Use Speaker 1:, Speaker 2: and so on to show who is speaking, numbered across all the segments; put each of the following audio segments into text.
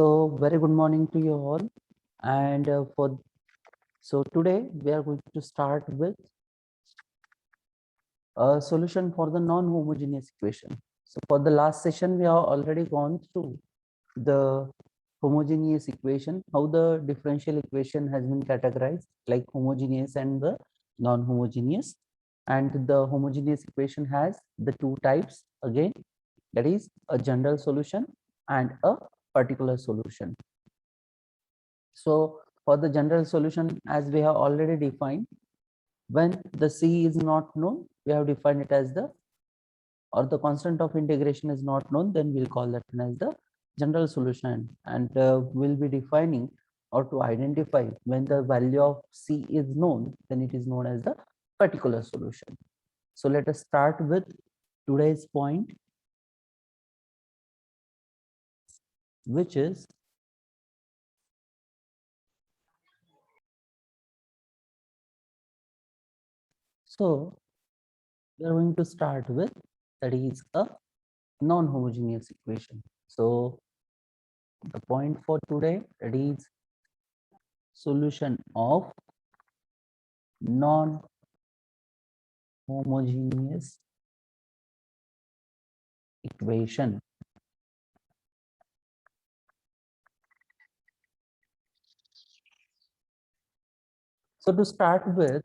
Speaker 1: So very good morning to you all. And so today we are going to start with a solution for the non-homogeneous equation. So for the last session, we have already gone through the homogeneous equation, how the differential equation has been categorized like homogeneous and the non-homogeneous. And the homogeneous equation has the two types again, that is a general solution and a particular solution. So for the general solution, as we have already defined, when the C is not known, we have defined it as the, or the constant of integration is not known, then we'll call that one as the general solution. And we'll be defining or to identify when the value of C is known, then it is known as the particular solution. So let us start with today's point, which is so we are going to start with, that is a non-homogeneous equation. So the point for today, that is solution of non-homogeneous equation. So to start with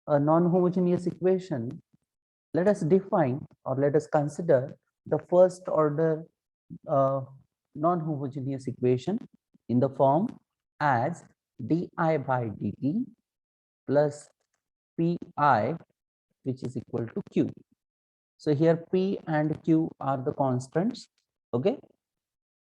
Speaker 1: a non-homogeneous equation, let us define or let us consider the first order non-homogeneous equation in the form as di by dt plus pi, which is equal to q. So here p and q are the constants. Okay,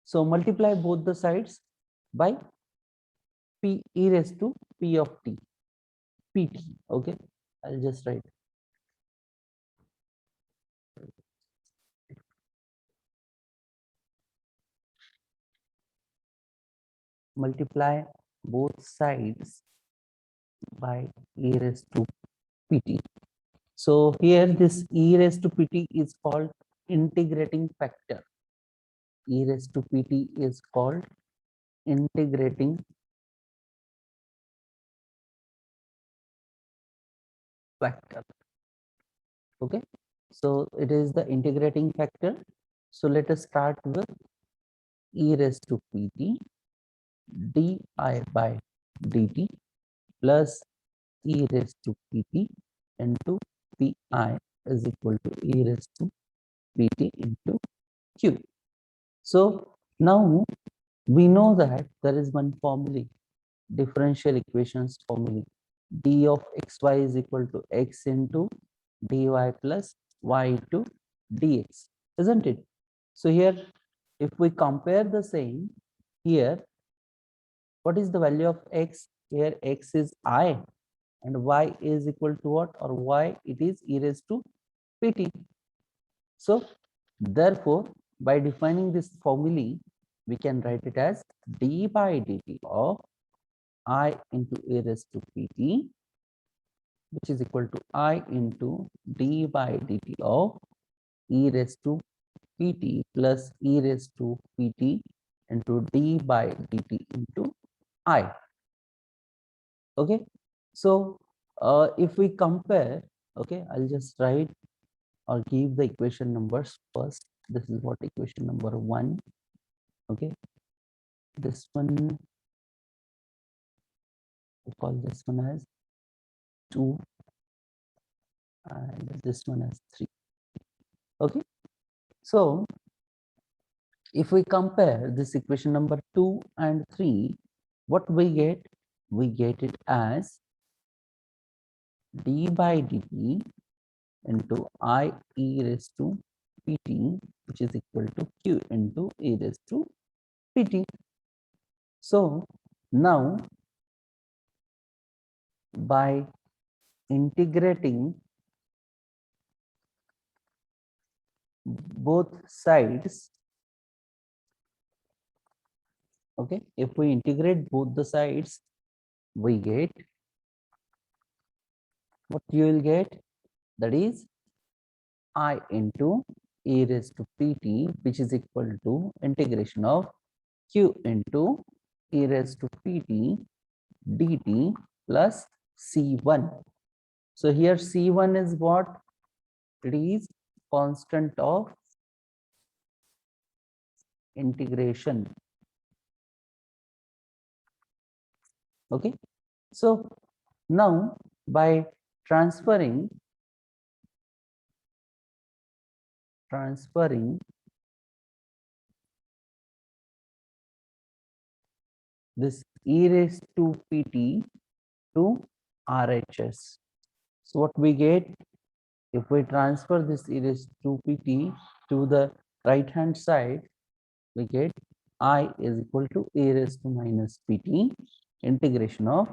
Speaker 1: so multiply both the sides by p e raised to p of t, pt. Okay, I'll just write multiply both sides by e raised to pt. So here this e raised to pt is called integrating factor. E raised to pt is called integrating factor. Okay, so it is the integrating factor. So let us start with e raised to pt di by dt plus e raised to pt into pi is equal to e raised to pt into q. So now we know that there is one formula, differential equations formula, d of xy is equal to x into dy plus y into dx, isn't it? So here, if we compare the same, here, what is the value of x? Here x is I and y is equal to what, or y it is e raised to pt. So therefore, by defining this formula, we can write it as d by dt of I into e raised to pt, which is equal to I into d by dt of e raised to pt plus e raised to pt into d by dt into I. Okay, so if we compare, okay, I'll just write or give the equation numbers first. This is what equation number 1. Okay, this one, we call this one as 2 and this one as 3. Okay, so if we compare this equation number 2 and 3, what we get? We get it as d by dt into I e raised to pt, which is equal to q into e raised to pt. So now by integrating both sides, okay, if we integrate both the sides, we get what you will get, that is I into e raised to pt, which is equal to integration of q into e raised to pt dt plus c1. So here c1 is what? It is constant of integration. Okay, so now by transferring this e raised to pt to RHS. So what we get, if we transfer this e raised to pt to the right hand side, we get I is equal to e raised to minus pt integration of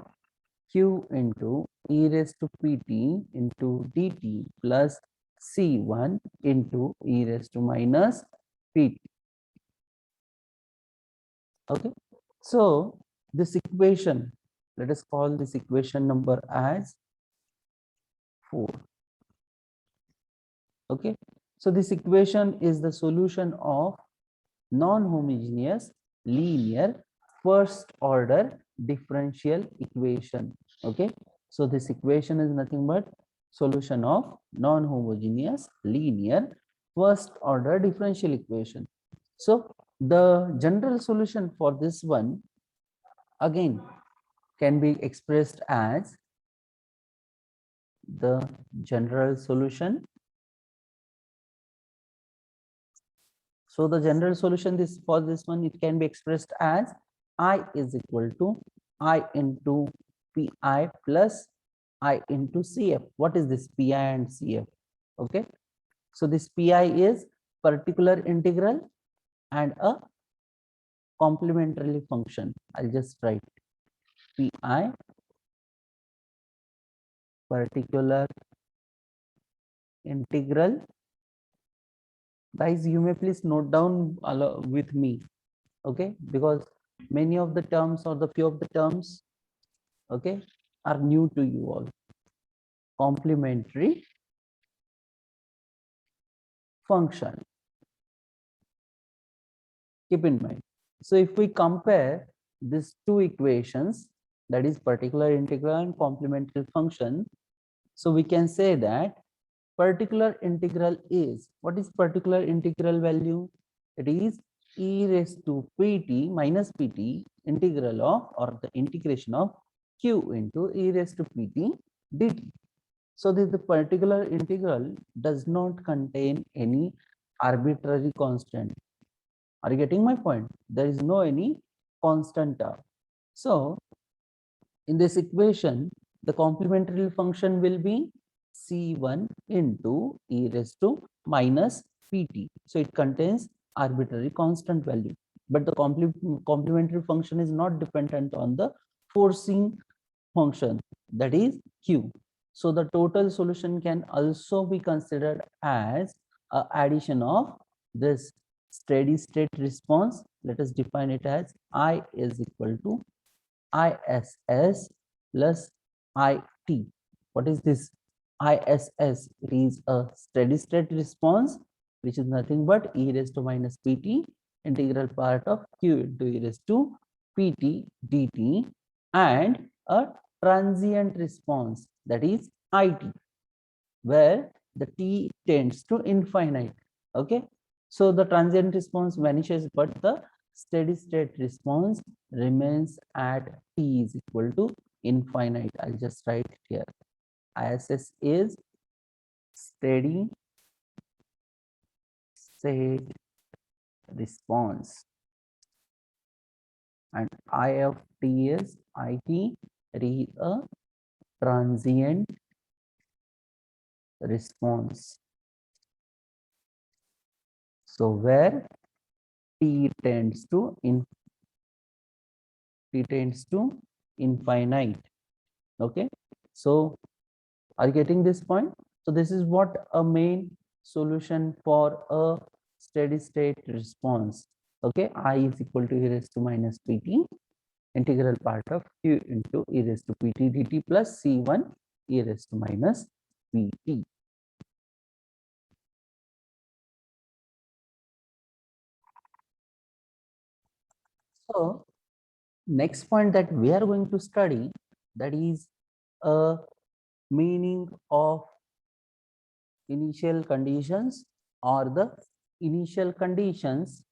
Speaker 1: q into e raised to pt into dt plus c1 into e raised to minus pt. Okay, so this equation, let us call this equation number as 4. Okay, so this equation is the solution of non-homogeneous linear first order differential equation. Okay, so this equation is nothing but solution of non-homogeneous linear first order differential equation. So the general solution for this one again can be expressed as the general solution. So the general solution this for this one, it can be expressed as I is equal to I into pi plus I into cf. What is this pi and cf? Okay, so this pi is particular integral and a complementary function. I'll just write pi particular integral. Guys, you may please note down with me, okay, because many of the terms or the few of the terms, okay, are new to you all. Complementary function, keep in mind. So if we compare these two equations, that is particular integral and complementary function, so we can say that particular integral is, what is particular integral value? It is e raised to pt minus pt integral of, or the integration of q into e raised to pt dt. So this the particular integral does not contain any arbitrary constant. Are you getting my point? There is no any constant term. So in this equation, the complementary function will be c1 into e raised to minus pt. So it contains arbitrary constant value, but the complementary function is not dependent on the forcing function, that is q. So the total solution can also be considered as a addition of this steady state response. Let us define it as I is equal to ISS plus IT. What is this ISS? It is a steady state response, which is nothing but e raised to minus pt integral part of q into e raised to pt dt, and a transient response, that is IT, where the t tends to infinite. Okay, so the transient response vanishes, but the steady state response remains at t is equal to infinite. I'll just write it here. ISS is steady state response, and I of t is IT, it is a transient response. So where t tends to infinite. Okay, so are you getting this point? So this is what a main solution for a steady state response. Okay, I is equal to e raised to minus pt integral part of q into e raised to pt dt plus c1 e raised to minus pt. So next point that we are going to study, that is a meaning of initial conditions or the initial conditions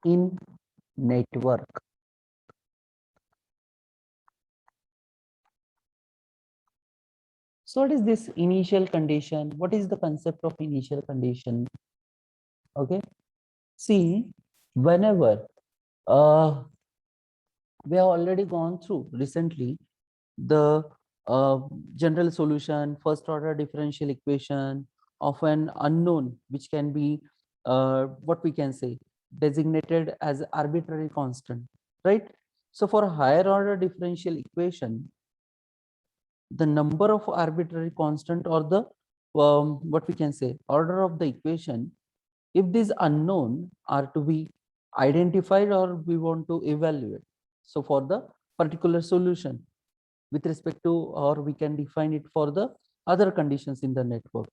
Speaker 1: in network. So what is this initial condition? What is the concept of initial condition? Okay, see, whenever we have already gone through recently the uh, general solution, first order differential equation of an unknown, which can be what we can say designated as arbitrary constant, right? So for a higher order differential equation, the number of arbitrary constant or the what we can say order of the equation, if these unknown are to be identified or we want to evaluate, so for the particular solution with respect to, or we can define it for the other conditions in the network.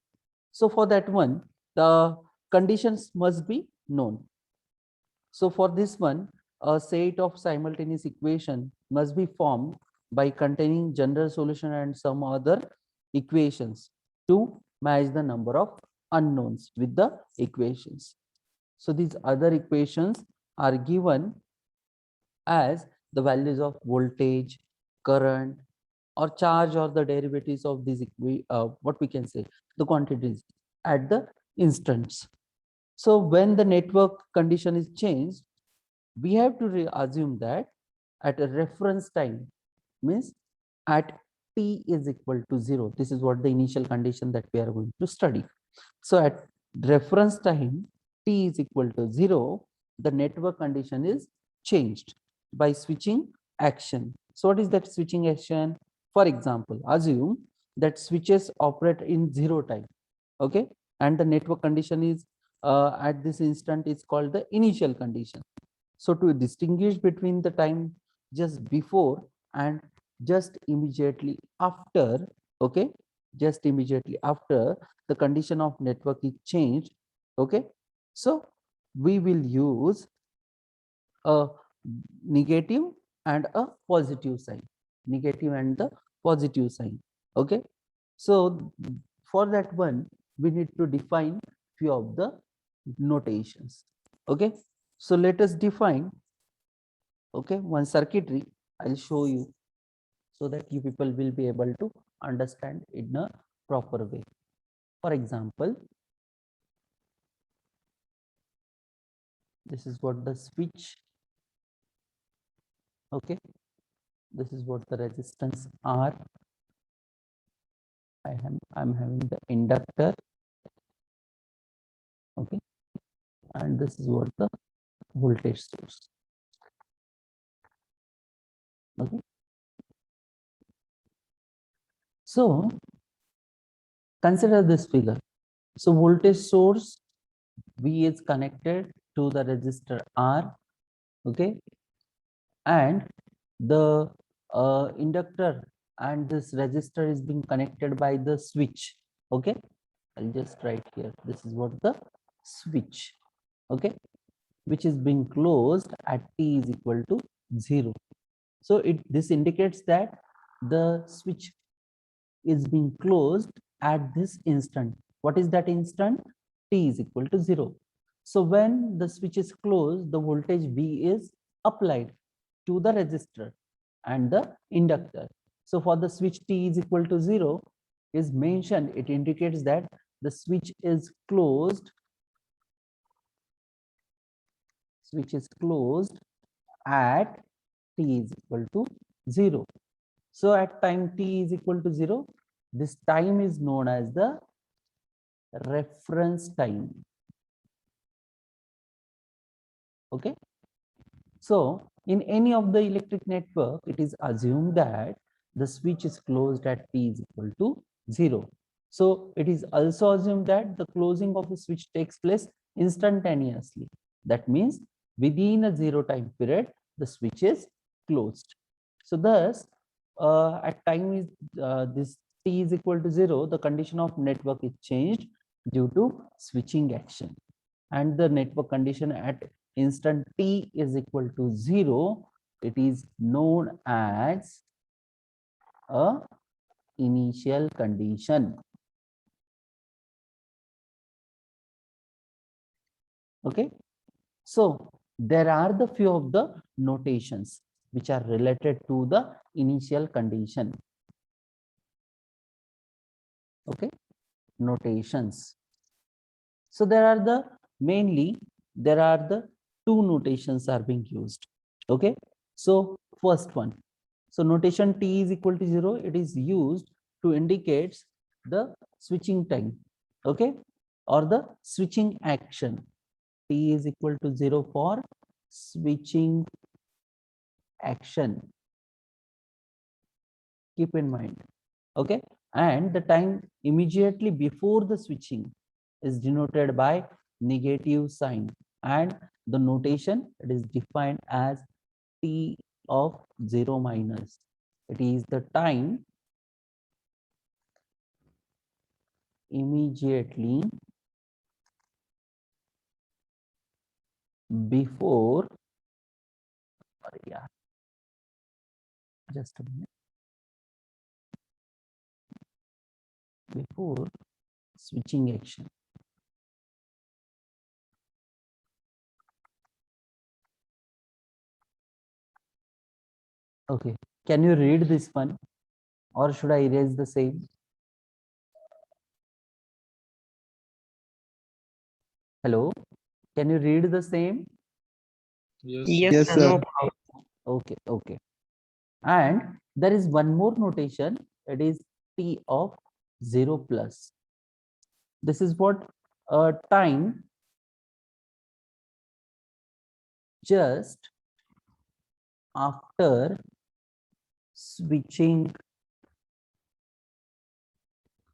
Speaker 1: So for that one, the conditions must be known. So for this one, a set of simultaneous equation must be formed by containing general solution and some other equations to match the number of unknowns with the equations. So these other equations are given as the values of voltage, current, or charge, or the derivatives of these what we can say the quantities at the instants. So when the network condition is changed, we have to assume that at a reference time, means at t is equal to 0. This is what the initial condition that we are going to study. So at reference time t is equal to 0, the network condition is changed by switching action. So what is that switching action? For example, assume that switches operate in 0 time, okay, and the network condition is at this instant is called the initial condition. So to distinguish between the time just before and just immediately after, okay, just immediately after the condition of network is changed, okay, so we will use a negative and a positive sign, negative and the positive sign, okay. So for that one, we need to define few of the notations, okay. So let us define, okay, one circuitry. I'll show you so that you people will be able to understand in a proper way. For example, this is what the switch, okay, this is what the resistance R, I'm having the inductor, okay, and this is what the voltage source, okay. So consider this figure. So voltage source V is connected to the resistor R, okay, and the inductor and this resistor is being connected by the switch, okay. I'll just write here, this is what the switch, okay, which is being closed at t is equal to 0. So this indicates that the switch is being closed at this instant. What is that instant? T is equal to 0. So when the switch is closed, the voltage V is applied to the resistor and the inductor. So for the switch T is equal to 0 is mentioned, it indicates that the switch is closed, at T is equal to 0. So at time T is equal to 0, this time is known as the reference time, okay. So in any of the electric network, it is assumed that the switch is closed at t is equal to 0. So it is also assumed that the closing of the switch takes place instantaneously. That means within a 0 time period, the switch is closed. So thus, at time is this t is equal to 0, the condition of network is changed due to switching action. And the network condition at instant t is equal to 0, it is known as a initial condition. Okay, so there are the few of the notations which are related to the initial condition. Okay, notations. So there are the two notations are being used. Okay, so first one, so notation t is equal to 0, it is used to indicate the switching time. Okay, or the switching action. T is equal to 0 for switching action. Keep in mind. Okay, and the time immediately before the switching is denoted by negative sign, and the notation, it is defined as t of 0 minus. It is the time immediately before, yeah, just a minute, before switching action. Okay, can you read this one, or should I erase the same? Hello, can you read the same?
Speaker 2: Yes,
Speaker 3: Yes,
Speaker 2: sir.
Speaker 3: sir.
Speaker 2: No
Speaker 1: Okay, okay. And there is one more notation, it is t of 0 plus. This is what time just after switching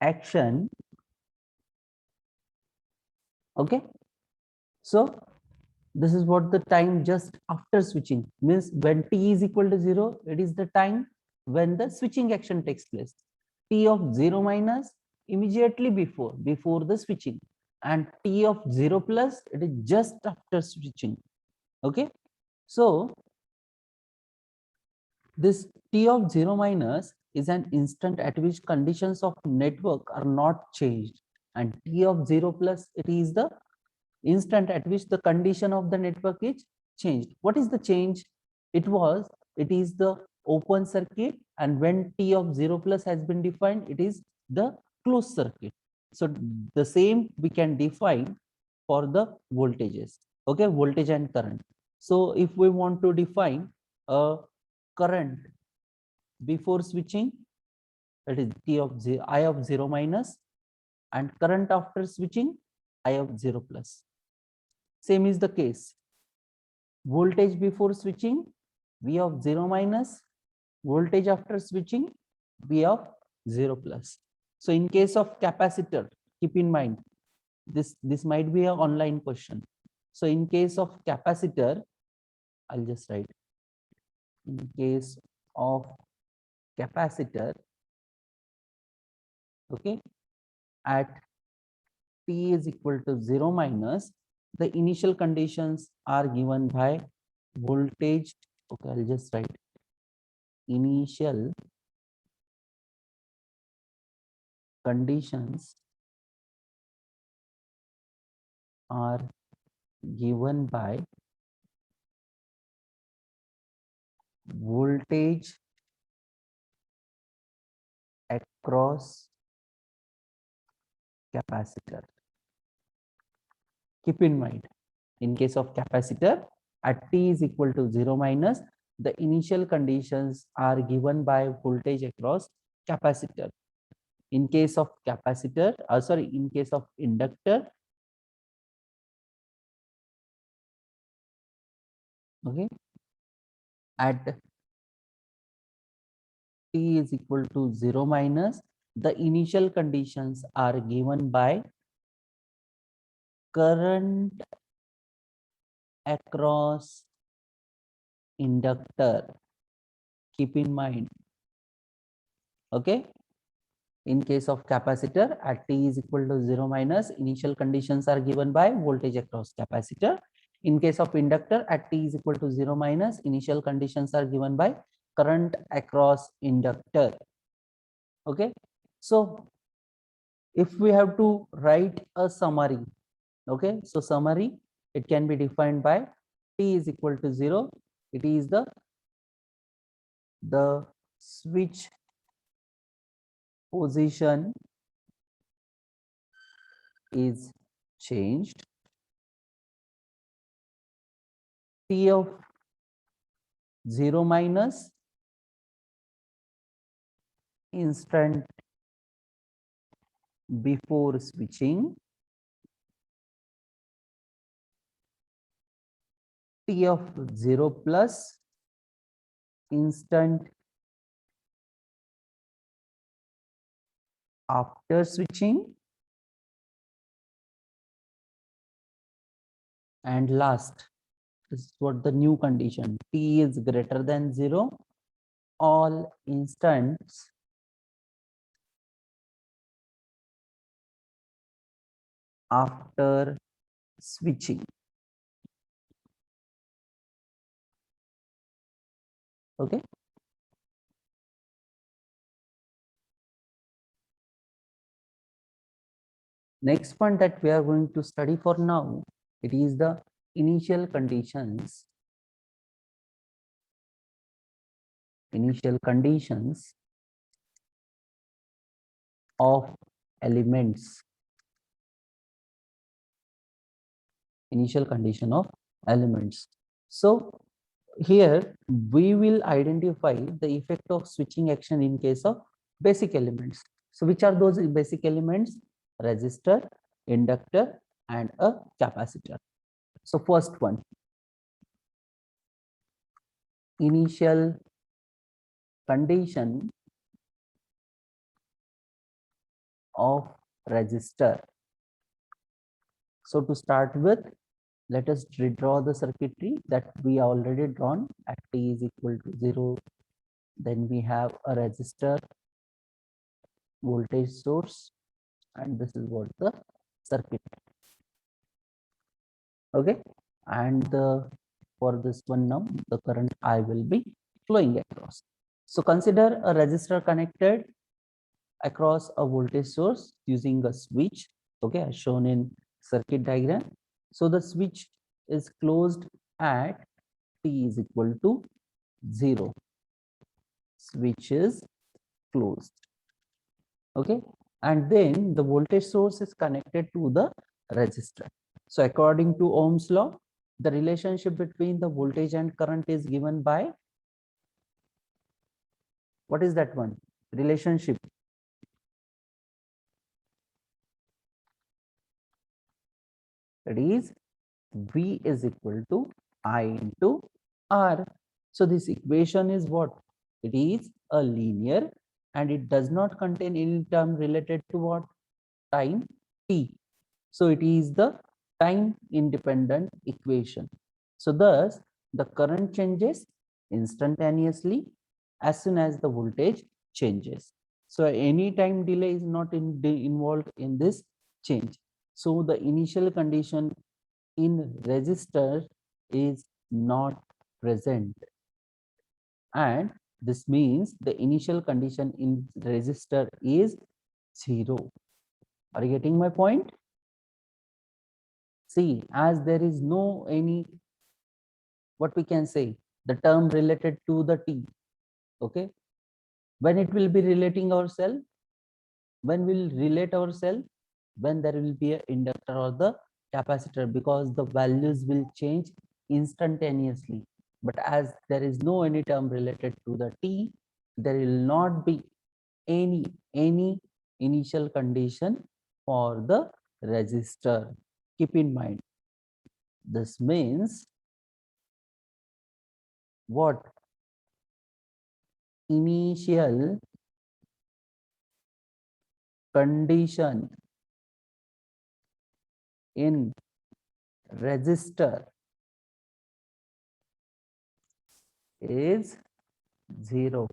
Speaker 1: action. Okay, so this is what the time just after switching means. When t is equal to 0, it is the time when the switching action takes place. T of 0 minus, immediately before the switching, and t of 0 plus, it is just after switching. Okay, so this t of 0 minus is an instant at which conditions of network are not changed, and t of 0 plus, it is the instant at which the condition of the network is changed. What is the change? It is the open circuit, and when t of 0 plus has been defined, it is the closed circuit. So the same we can define for the voltages. Okay, voltage and current. So if we want to define a current before switching, that is t of 0, I of 0 minus, and current after switching, I of 0 plus. Same is the case. Voltage before switching, V of 0 minus, voltage after switching, V of 0 plus. So in case of capacitor, keep in mind, this might be an online question. So in case of capacitor, I'll just write, in case of capacitor, okay, at t is equal to 0 minus, the initial conditions are given by voltage. Okay, I'll just write initial conditions are given by voltage across capacitor. Keep in mind, in case of capacitor, at t is equal to 0 minus, the initial conditions are given by voltage across capacitor. In case of capacitor, in case of inductor, okay, at t is equal to 0 minus, the initial conditions are given by current across inductor. Keep in mind. Okay, In case of capacitor, at t is equal to 0 minus, initial conditions are given by voltage across capacitor. In case of inductor, at t is equal to 0 minus, initial conditions are given by current across inductor. Okay, so if we have to write a summary, okay, so summary, it can be defined by t is equal to 0. It is the switch position is changed. T of 0 minus, instant before switching. T of 0 plus, instant after switching. And last, this is what the new condition, t is greater than 0, all instants after switching. Okay, next point that we are going to study for now, it is the initial conditions of elements. Initial condition of elements. So here we will identify the effect of switching action in case of basic elements. So which are those basic elements? Resistor, inductor, and a capacitor. So first one, initial condition of resistor. So to start with, let us redraw the circuitry that we already drawn. At t is equal to 0, then we have a resistor, voltage source, and this is what the circuit. Okay, and for this one now, the current I will be flowing across. So consider a resistor connected across a voltage source using a switch, okay, as shown in circuit diagram. So the switch is closed at t is equal to 0. Switch is closed. Okay, and then the voltage source is connected to the resistor. So according to Ohm's law, the relationship between the voltage and current is given by, what is that one relationship? It is V is equal to I into R. So this equation is what? It is a linear and it does not contain any term related to what? Time t. So it is the time independent equation. So thus the current changes instantaneously as soon as the voltage changes. So any time delay is not involved in this change. So the initial condition in resistor is not present, and this means the initial condition in resistor is 0. Are you getting my point? See, as there is no any, what we can say, the term related to the t, okay, when it will be relating ourselves, when we'll relate ourselves, when there will be an inductor or the capacitor, because the values will change instantaneously. But as there is no any term related to the t, there will not be any initial condition for the resistor. Keep in mind, this means what? Initial condition in resistor is 0.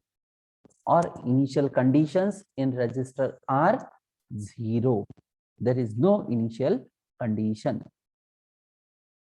Speaker 1: or initial conditions in register are 0. There is no initial condition.